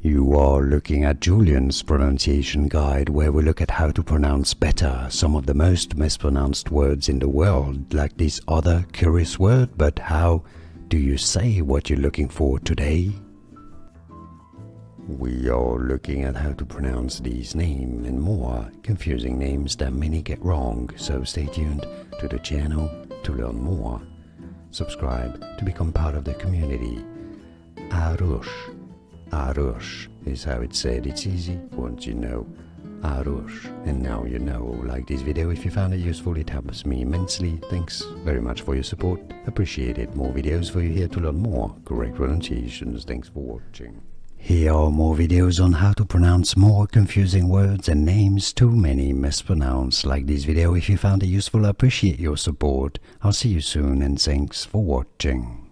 You are looking at Julian's pronunciation guide, where we look at how to pronounce better some of the most mispronounced words in the world, like this other curious word. But how do you say what you're looking for today? We are looking at how to pronounce these names and more confusing names that many get wrong, so stay tuned to the channel to learn more. Subscribe to become part of the community. Aarush. Aarush is how it's said. It's easy once you know. Aarush. And now you know. Like this video if you found it useful, it helps me immensely. Thanks very much for your support. Appreciate it. More videos for you here to learn more correct pronunciations. Thanks for watching. Here are more videos on how to pronounce more confusing words and names too many mispronounced. Like this video if you found it useful. I appreciate your support. I'll see you soon and thanks for watching.